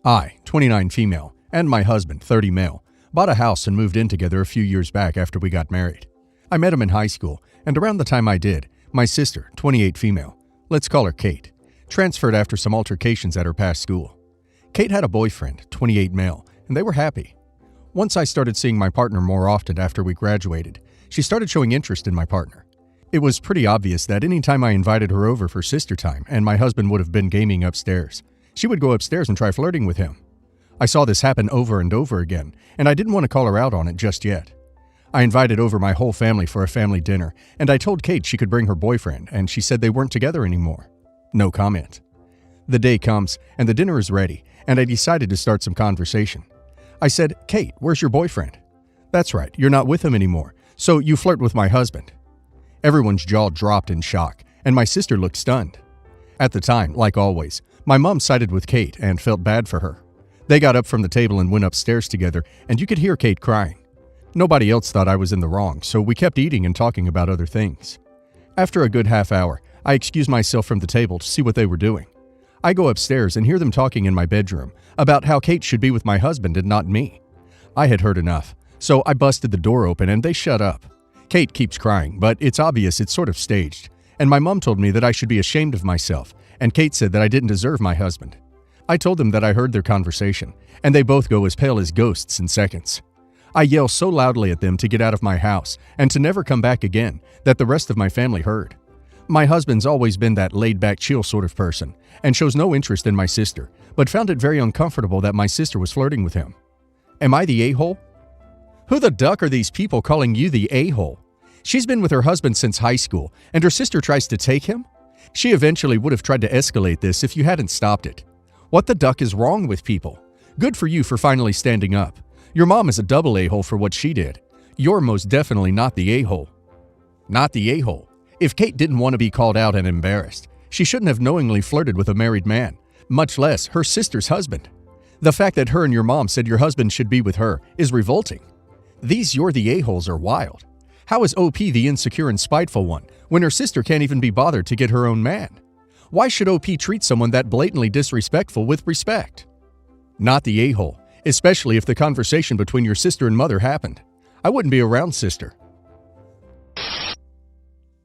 I, 29 female, and my husband, 30 male, bought a house and moved in together a few years back after we got married. I met him in high school, and around the time I did, my sister, 28 female, let's call her Kate, transferred after some altercations at her past school. Kate had a boyfriend, 28 male, and they were happy. Once I started seeing my partner more often after we graduated, she started showing interest in my partner. It was pretty obvious that any time I invited her over for sister time and my husband would have been gaming upstairs, she would go upstairs and try flirting with him. I saw this happen over and over again, and I didn't want to call her out on it just yet. I invited over my whole family for a family dinner, and I told Kate she could bring her boyfriend, and she said they weren't together anymore. No comment. The day comes, and the dinner is ready, and I decided to start some conversation. I said, "Kate, where's your boyfriend?" "That's right, you're not with him anymore, so you flirt with my husband." Everyone's jaw dropped in shock, and my sister looked stunned. At the time, like always, my mom sided with Kate and felt bad for her. They got up from the table and went upstairs together, and you could hear Kate crying. Nobody else thought I was in the wrong, so we kept eating and talking about other things. After a good half hour, I excused myself from the table to see what they were doing. I go upstairs and hear them talking in my bedroom about how Kate should be with my husband and not me. I had heard enough, so I busted the door open and they shut up. Kate keeps crying, but it's obvious it's sort of staged, and my mom told me that I should be ashamed of myself, and Kate said that I didn't deserve my husband. I told them that I heard their conversation, and they both go as pale as ghosts in seconds. I yell so loudly at them to get out of my house and to never come back again that the rest of my family heard. My husband's always been that laid-back, chill sort of person and shows no interest in my sister, but found it very uncomfortable that my sister was flirting with him. Am I the a-hole? Who the duck are these people calling you the a-hole? She's been with her husband since high school, and her sister tries to take him? She eventually would have tried to escalate this if you hadn't stopped it. What the duck is wrong with people? Good for you for finally standing up. Your mom is a double a-hole for what she did. You're most definitely not the a-hole. Not the a-hole. If Kate didn't want to be called out and embarrassed, she shouldn't have knowingly flirted with a married man, much less her sister's husband. The fact that her and your mom said your husband should be with her is revolting. These "you're the a-holes" are wild. How is OP the insecure and spiteful one when her sister can't even be bothered to get her own man? Why should OP treat someone that blatantly disrespectful with respect? Not the a-hole, especially if the conversation between your sister and mother happened. I wouldn't be around sister.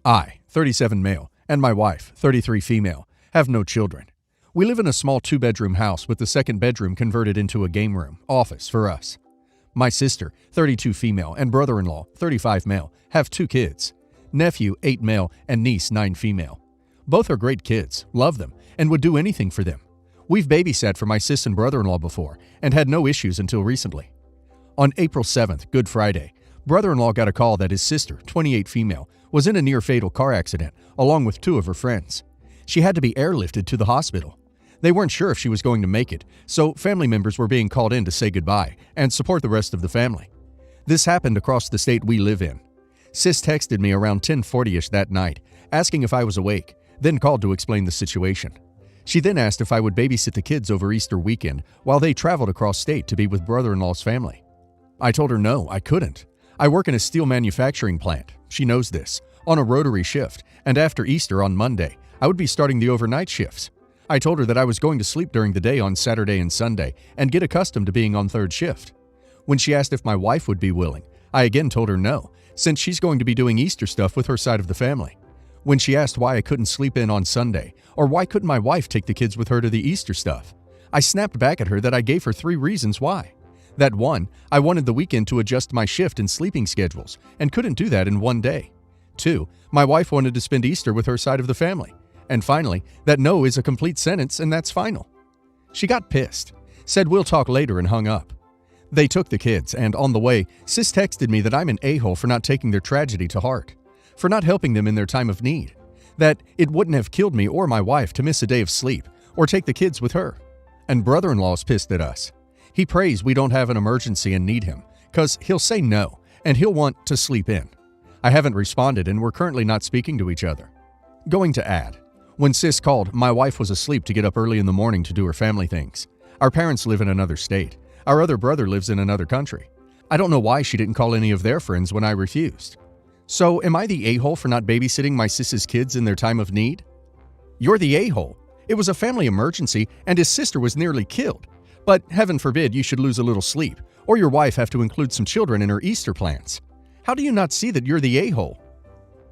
I, 37 male, and my wife, 33 female, have no children. We live in a small 2-bedroom house with the second bedroom converted into a game room, office for us. My sister, 32 female, and brother-in-law, 35 male, have 2 kids. Nephew, 8 male, and niece, 9 female. Both are great kids, love them, and would do anything for them. We've babysat for my sis and brother-in-law before, and had no issues until recently. On April 7th, Good Friday, brother-in-law got a call that his sister, 28 female, was in a near-fatal car accident, along with 2 of her friends. She had to be airlifted to the hospital. They weren't sure if she was going to make it, so family members were being called in to say goodbye and support the rest of the family. This happened across the state we live in. Sis texted me around 10:40ish that night, asking if I was awake, then called to explain the situation. She then asked if I would babysit the kids over Easter weekend while they traveled across state to be with brother-in-law's family. I told her no, I couldn't. I work in a steel manufacturing plant. She knows this, on a rotary shift, and after Easter on Monday, I would be starting the overnight shifts. I told her that I was going to sleep during the day on Saturday and Sunday and get accustomed to being on 3rd shift. When she asked if my wife would be willing, I again told her no, since she's going to be doing Easter stuff with her side of the family. When she asked why I couldn't sleep in on Sunday, or why couldn't my wife take the kids with her to the Easter stuff, I snapped back at her that I gave her 3 reasons why. That 1, I wanted the weekend to adjust my shift and sleeping schedules, and couldn't do that in one day. 2, my wife wanted to spend Easter with her side of the family. And finally, that no is a complete sentence and that's final. She got pissed, said we'll talk later, and hung up. They took the kids, and on the way, sis texted me that I'm an a-hole for not taking their tragedy to heart, for not helping them in their time of need, that it wouldn't have killed me or my wife to miss a day of sleep or take the kids with her. And brother-in-law's pissed at us. He prays we don't have an emergency and need him, 'cause he'll say no, and he'll want to sleep in. I haven't responded, and we're currently not speaking to each other. Going to add, when sis called, my wife was asleep to get up early in the morning to do her family things. Our parents live in another state. Our other brother lives in another country. I don't know why she didn't call any of their friends when I refused. So am I the a-hole for not babysitting my sis's kids in their time of need? You're the a-hole. It was a family emergency and his sister was nearly killed. But heaven forbid you should lose a little sleep, or your wife have to include some children in her Easter plans. How do you not see that you're the a-hole?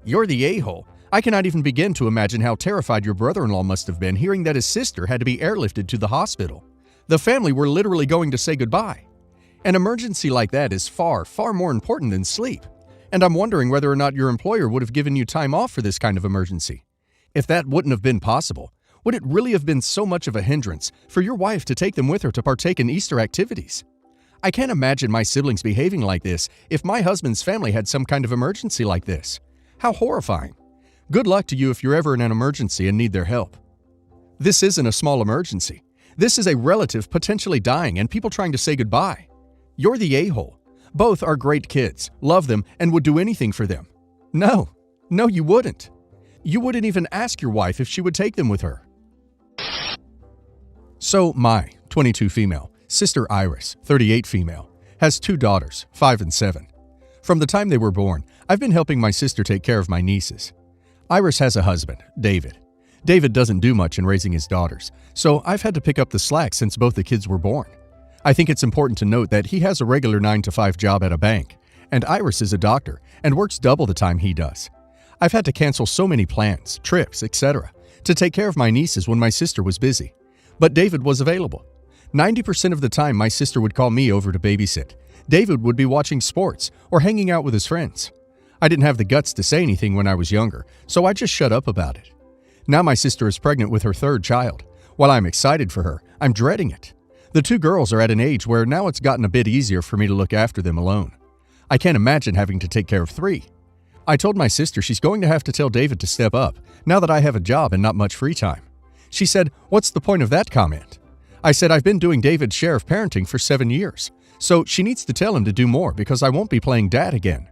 You're the a-hole. I cannot even begin to imagine how terrified your brother-in-law must have been hearing that his sister had to be airlifted to the hospital. The family were literally going to say goodbye. An emergency like that is far, far more important than sleep. And I'm wondering whether or not your employer would have given you time off for this kind of emergency. If that wouldn't have been possible, would it really have been so much of a hindrance for your wife to take them with her to partake in Easter activities? I can't imagine my siblings behaving like this if my husband's family had some kind of emergency like this. How horrifying. Good luck to you if you're ever in an emergency and need their help. This isn't a small emergency. This is a relative potentially dying and people trying to say goodbye. You're the a-hole. Both are great kids, love them, and would do anything for them. No, you wouldn't. You wouldn't even ask your wife if she would take them with her. So my 22 female sister Iris, 38 female, has 2 daughters, 5 and 7. From the time they were born, I've been helping my sister take care of my nieces. Iris has a husband, David. David doesn't do much in raising his daughters, so I've had to pick up the slack since both the kids were born. I think it's important to note that he has a regular 9-to-5 job at a bank, and Iris is a doctor and works double the time he does. I've had to cancel so many plans, trips, etc. to take care of my nieces when my sister was busy. But David was available. 90% of the time my sister would call me over to babysit. David would be watching sports or hanging out with his friends. I didn't have the guts to say anything when I was younger, so I just shut up about it. Now my sister is pregnant with her 3rd child. While I'm excited for her, I'm dreading it. The 2 girls are at an age where now it's gotten a bit easier for me to look after them alone. I can't imagine having to take care of 3. I told my sister she's going to have to tell David to step up, now that I have a job and not much free time. She said, "What's the point of that comment?" I said I've been doing David's share of parenting for 7 years, so she needs to tell him to do more because I won't be playing dad again.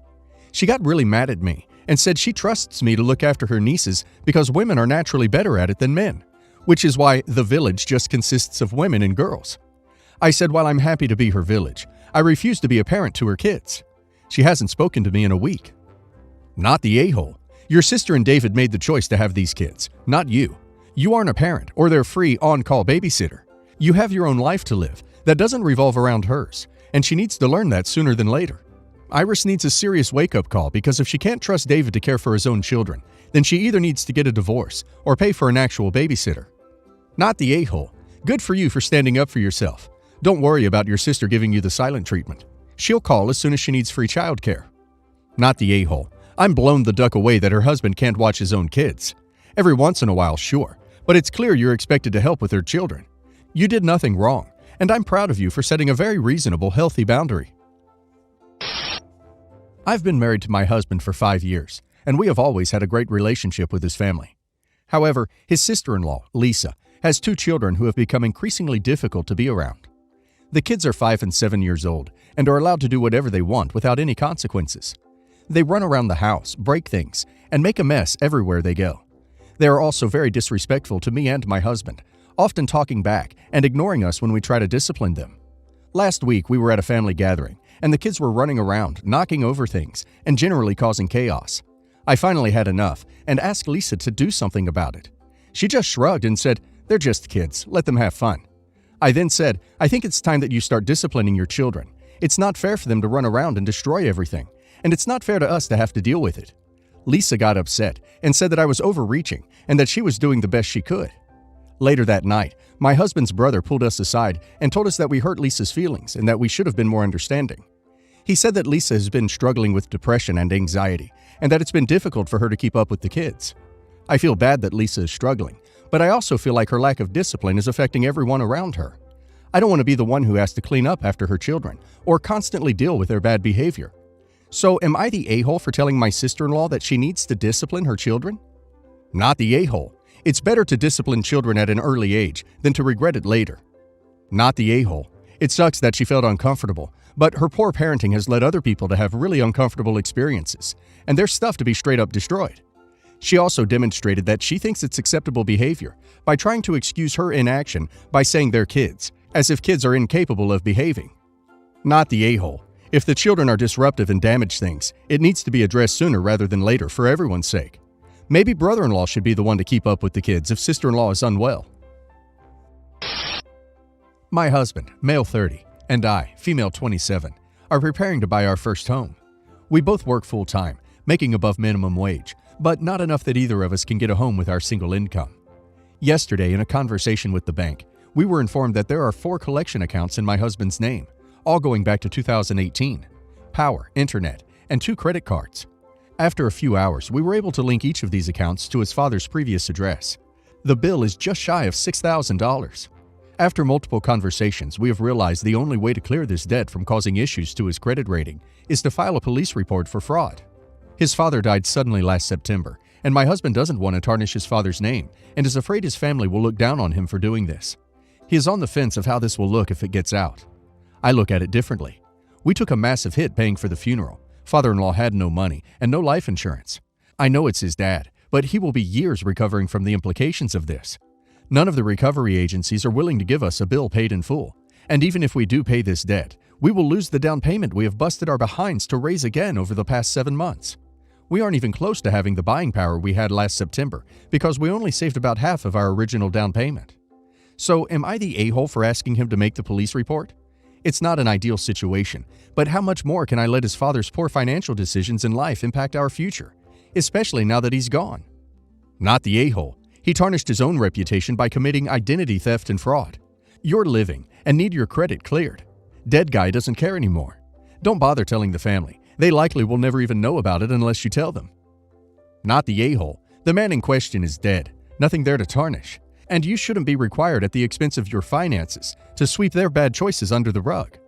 She got really mad at me and said she trusts me to look after her nieces because women are naturally better at it than men, which is why the village just consists of women and girls. I said while I'm happy to be her village, I refuse to be a parent to her kids. She hasn't spoken to me in a week. Not the a-hole. Your sister and David made the choice to have these kids, not you. You aren't a parent or their free on-call babysitter. You have your own life to live that doesn't revolve around hers, and she needs to learn that sooner than later. Iris needs a serious wake-up call because if she can't trust David to care for his own children, then she either needs to get a divorce or pay for an actual babysitter. Not the a-hole. Good for you for standing up for yourself. Don't worry about your sister giving you the silent treatment. She'll call as soon as she needs free childcare. Not the a-hole. I'm blown the duck away that her husband can't watch his own kids. Every once in a while, sure, but it's clear you're expected to help with their children. You did nothing wrong, and I'm proud of you for setting a very reasonable, healthy boundary. I've been married to my husband for 5 years, and we have always had a great relationship with his family. However, his sister-in-law, Lisa, has 2 children who have become increasingly difficult to be around. The kids are 5 and 7 years old and are allowed to do whatever they want without any consequences. They run around the house, break things, and make a mess everywhere they go. They are also very disrespectful to me and my husband, often talking back and ignoring us when we try to discipline them. Last week, we were at a family gathering, and the kids were running around, knocking over things, and generally causing chaos. I finally had enough and asked Lisa to do something about it. She just shrugged and said, "They're just kids, let them have fun." I then said, "I think it's time that you start disciplining your children. It's not fair for them to run around and destroy everything, and it's not fair to us to have to deal with it." Lisa got upset and said that I was overreaching and that she was doing the best she could. Later that night, my husband's brother pulled us aside and told us that we hurt Lisa's feelings and that we should have been more understanding. He said that Lisa has been struggling with depression and anxiety and that it's been difficult for her to keep up with the kids. I feel bad that Lisa is struggling, but I also feel like her lack of discipline is affecting everyone around her. I don't want to be the one who has to clean up after her children or constantly deal with their bad behavior. So am I the a-hole for telling my sister-in-law that she needs to discipline her children? Not the a-hole. It's better to discipline children at an early age than to regret it later. Not the a-hole. It sucks that she felt uncomfortable, but her poor parenting has led other people to have really uncomfortable experiences, and their stuff to be straight up destroyed. She also demonstrated that she thinks it's acceptable behavior by trying to excuse her inaction by saying they're kids, as if kids are incapable of behaving. Not the a-hole. If the children are disruptive and damage things, it needs to be addressed sooner rather than later for everyone's sake. Maybe brother-in-law should be the one to keep up with the kids if sister-in-law is unwell. My husband, male 30, and I, female 27, are preparing to buy our first home. We both work full-time, making above minimum wage, but not enough that either of us can get a home with our single income. Yesterday, in a conversation with the bank, we were informed that there are 4 collection accounts in my husband's name, all going back to 2018, power, internet, and 2 credit cards. After a few hours, we were able to link each of these accounts to his father's previous address. The bill is just shy of $6,000. After multiple conversations, we have realized the only way to clear this debt from causing issues to his credit rating is to file a police report for fraud. His father died suddenly last September, and my husband doesn't want to tarnish his father's name and is afraid his family will look down on him for doing this. He is on the fence of how this will look if it gets out. I look at it differently. We took a massive hit paying for the funeral. Father-in-law had no money and no life insurance. I know it's his dad, but he will be years recovering from the implications of this. None of the recovery agencies are willing to give us a bill paid in full, and even if we do pay this debt, we will lose the down payment we have busted our behinds to raise again over the past 7 months. We aren't even close to having the buying power we had last September because we only saved about half of our original down payment. So am I the a-hole for asking him to make the police report? It's not an ideal situation, but how much more can I let his father's poor financial decisions in life impact our future, especially now that he's gone? Not the a-hole. He tarnished his own reputation by committing identity theft and fraud. You're living and need your credit cleared. Dead guy doesn't care anymore. Don't bother telling the family. They likely will never even know about it unless you tell them. Not the a-hole. The man in question is dead. Nothing there to tarnish. And you shouldn't be required at the expense of your finances to sweep their bad choices under the rug.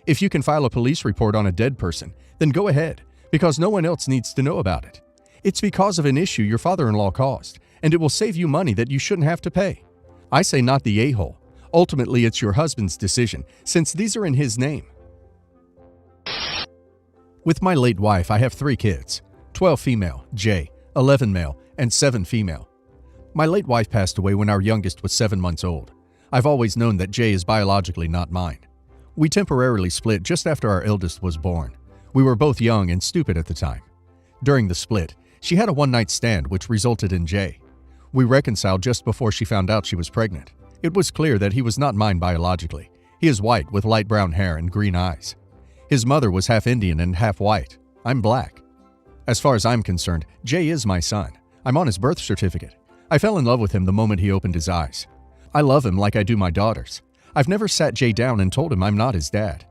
If you can file a police report on a dead person, then go ahead, because no one else needs to know about it. It's because of an issue your father-in-law caused, and it will save you money that you shouldn't have to pay. I say not the a-hole. Ultimately, it's your husband's decision, since these are in his name. With my late wife, I have 3 kids, 12 female, J, 11 male, and 7 female. My late wife passed away when our youngest was 7 months old. I've always known that Jay is biologically not mine. We temporarily split just after our eldest was born. We were both young and stupid at the time. During the split, she had a one-night stand which resulted in Jay. We reconciled just before she found out she was pregnant. It was clear that he was not mine biologically. He is white with light brown hair and green eyes. His mother was half Indian and half white. I'm black. As far as I'm concerned, Jay is my son. I'm on his birth certificate. I fell in love with him the moment he opened his eyes. I love him like I do my daughters. I've never sat Jay down and told him I'm not his dad.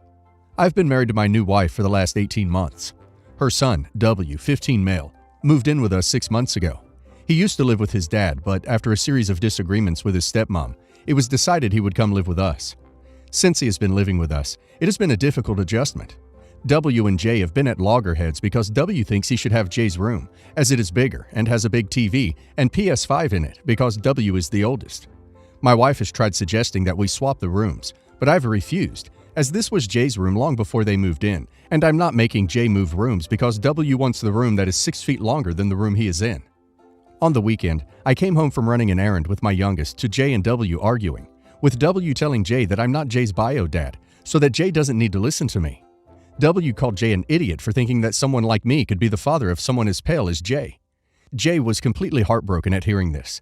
I've been married to my new wife for the last 18 months. Her son, W, 15 male, moved in with us 6 months ago. He used to live with his dad, but after a series of disagreements with his stepmom, it was decided he would come live with us. Since he has been living with us, it has been a difficult adjustment. W and Jay have been at loggerheads because W thinks he should have Jay's room, as it is bigger and has a big TV and PS5 in it because W is the oldest. My wife has tried suggesting that we swap the rooms, but I've refused, as this was Jay's room long before they moved in, and I'm not making Jay move rooms because W wants the room that is 6 feet longer than the room he is in. On the weekend, I came home from running an errand with my youngest to Jay and W arguing, with W telling Jay that I'm not Jay's bio dad, so that Jay doesn't need to listen to me. W called Jay an idiot for thinking that someone like me could be the father of someone as pale as Jay. Jay was completely heartbroken at hearing this.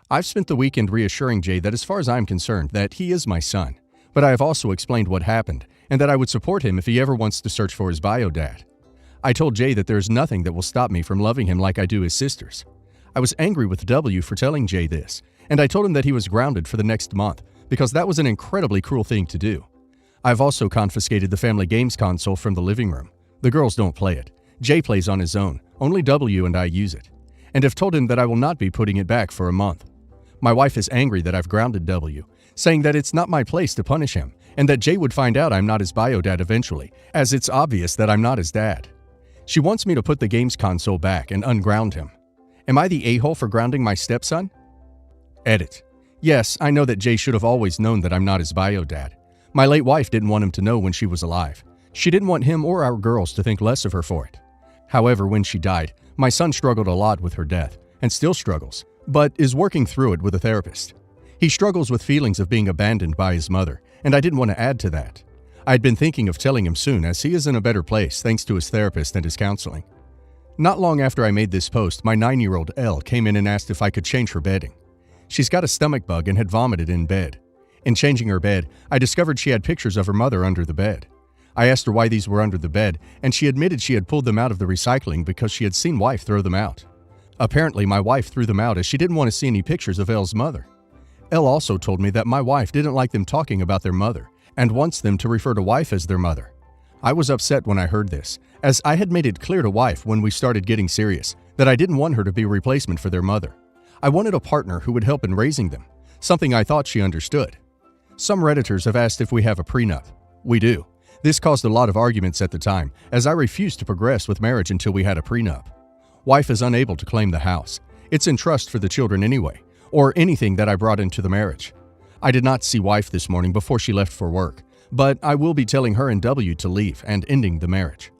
I've spent the weekend reassuring Jay that as far as I'm concerned, that he is my son, but I have also explained what happened and that I would support him if he ever wants to search for his bio dad. I told Jay that there is nothing that will stop me from loving him like I do his sisters. I was angry with W for telling Jay this, and I told him that he was grounded for the next month because that was an incredibly cruel thing to do. I've also confiscated the family games console from the living room. The girls don't play it. Jay plays on his own. Only W and I use it. And have told him that I will not be putting it back for a month. My wife is angry that I've grounded W, saying that it's not my place to punish him, and that Jay would find out I'm not his bio dad eventually, as it's obvious that I'm not his dad. She wants me to put the games console back and unground him. Am I the a-hole for grounding my stepson? Edit. Yes, I know that Jay should have always known that I'm not his bio dad. My late wife didn't want him to know when she was alive. She didn't want him or our girls to think less of her for it. However, when she died, my son struggled a lot with her death, and still struggles, but is working through it with a therapist. He struggles with feelings of being abandoned by his mother, and I didn't want to add to that. I'd been thinking of telling him soon, as he is in a better place thanks to his therapist and his counseling. Not long after I made this post, my 9-year-old Elle came in and asked if I could change her bedding. She's got a stomach bug and had vomited in bed. In changing her bed, I discovered she had pictures of her mother under the bed. I asked her why these were under the bed, and she admitted she had pulled them out of the recycling because she had seen wife throw them out. Apparently, my wife threw them out as she didn't want to see any pictures of Elle's mother. Elle also told me that my wife didn't like them talking about their mother and wants them to refer to wife as their mother. I was upset when I heard this, as I had made it clear to wife when we started getting serious that I didn't want her to be a replacement for their mother. I wanted a partner who would help in raising them, something I thought she understood. Some Redditors have asked if we have a prenup. We do. This caused a lot of arguments at the time, as I refused to progress with marriage until we had a prenup. Wife is unable to claim the house. It's in trust for the children anyway, or anything that I brought into the marriage. I did not see wife this morning before she left for work, but I will be telling her and W to leave and ending the marriage.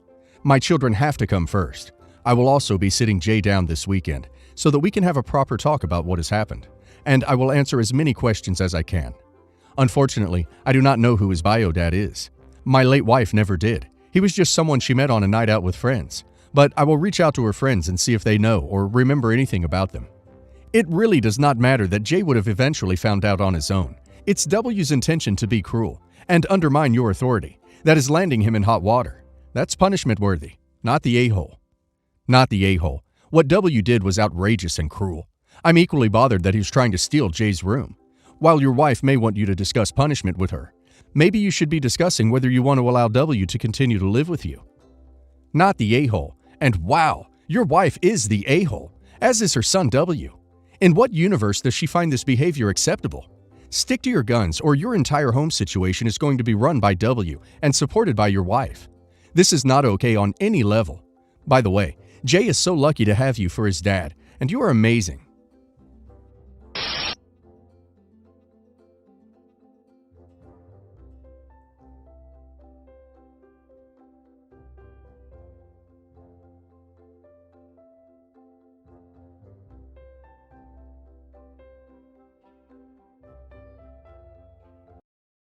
My children have to come first. I will also be sitting Jay down this weekend so that we can have a proper talk about what has happened, and I will answer as many questions as I can. Unfortunately, I do not know who his bio dad is. My late wife never did. He was just someone she met on a night out with friends, but I will reach out to her friends and see if they know or remember anything about them. It really does not matter that Jay would have eventually found out on his own. It's W's intention to be cruel and undermine your authority that is landing him in hot water. That's punishment worthy, not the a-hole. Not the a-hole. What W did was outrageous and cruel. I'm equally bothered that he was trying to steal Jay's room. While your wife may want you to discuss punishment with her, maybe you should be discussing whether you want to allow W to continue to live with you. Not the a-hole. And wow, your wife is the a-hole, as is her son W. In what universe does she find this behavior acceptable? Stick to your guns, or your entire home situation is going to be run by W and supported by your wife. This is not okay on any level. By the way, Jay is so lucky to have you for his dad, and you are amazing.